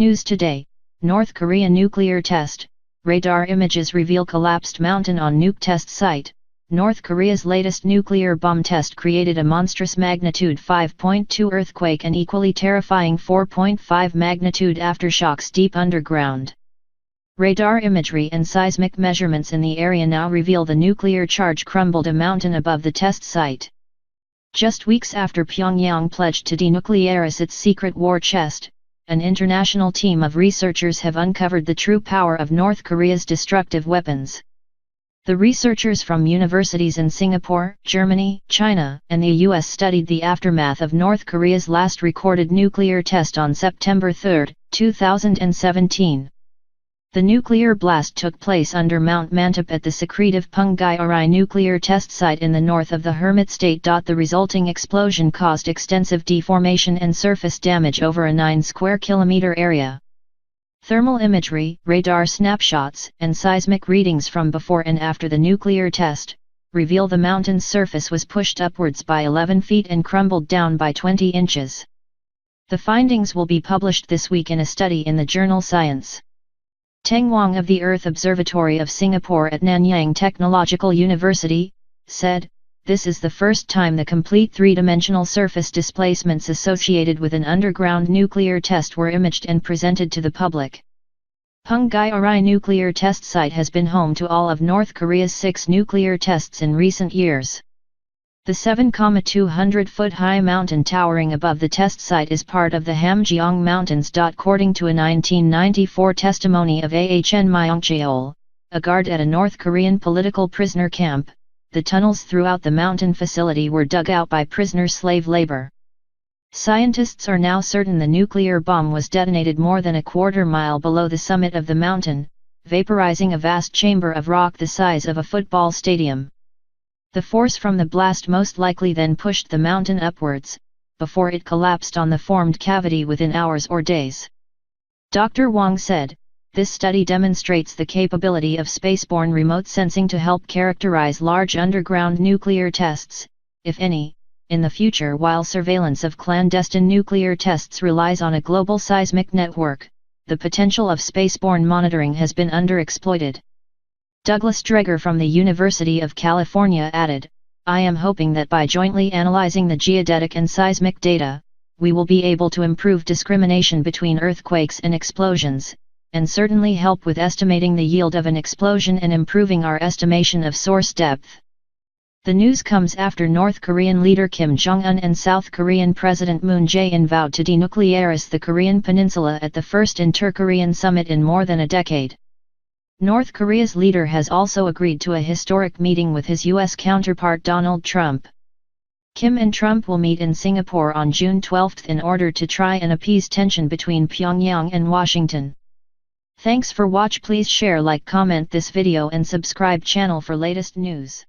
News today, North Korea nuclear test, radar images reveal collapsed mountain on nuke test site. North Korea's latest nuclear bomb test created a monstrous magnitude 5.2 earthquake and equally terrifying 4.5 magnitude aftershocks deep underground. Radar imagery and seismic measurements in the area now reveal the nuclear charge crumbled a mountain above the test site. Just weeks after Pyongyang pledged to denuclearize its secret war chest, an international team of researchers have uncovered the true power of North Korea's destructive weapons. The researchers from universities in Singapore, Germany, China, and the US studied the aftermath of North Korea's last recorded nuclear test on September 3, 2017. The nuclear blast took place under Mount Mantap at the secretive Punggye-Uri nuclear test site in the north of the Hermit State. The resulting explosion caused extensive deformation and surface damage over a 9 square kilometer area. Thermal imagery, radar snapshots, and seismic readings from before and after the nuclear test reveal the mountain's surface was pushed upwards by 11 feet and crumbled down by 20 inches. The findings will be published this week in a study in the journal Science. Teng Wang of the Earth Observatory of Singapore at Nanyang Technological University said, "This is the first time the complete three-dimensional surface displacements associated with an underground nuclear test were imaged and presented to the public." Punggye-Uri nuclear test site has been home to all of North Korea's 6 nuclear tests in recent years. The 7,200-foot-high mountain towering above the test site is part of the Hamgyong Mountains. According to a 1994 testimony of Ahn Myong-cheol, a guard at a North Korean political prisoner camp, the tunnels throughout the mountain facility were dug out by prisoner slave labor. Scientists are now certain the nuclear bomb was detonated more than a quarter-mile below the summit of the mountain, vaporizing a vast chamber of rock the size of a football stadium. The force from the blast most likely then pushed the mountain upwards, before it collapsed on the formed cavity within hours or days. Dr. Wang said, "This study demonstrates the capability of spaceborne remote sensing to help characterize large underground nuclear tests, if any, in the future. While surveillance of clandestine nuclear tests relies on a global seismic network, the potential of spaceborne monitoring has been underexploited." Douglas Dreger from the University of California added, "I am hoping that by jointly analyzing the geodetic and seismic data, we will be able to improve discrimination between earthquakes and explosions, and certainly help with estimating the yield of an explosion and improving our estimation of source depth." The news comes after North Korean leader Kim Jong-un and South Korean President Moon Jae-in vowed to denuclearize the Korean peninsula at the first Inter-Korean summit in more than a decade. North Korea's leader has also agreed to a historic meeting with his U.S. counterpart Donald Trump. Kim and Trump will meet in Singapore on June 12 in order to try and appease tension between Pyongyang and Washington. Thanks for watch. Please share, like, comment this video and subscribe channel for latest news.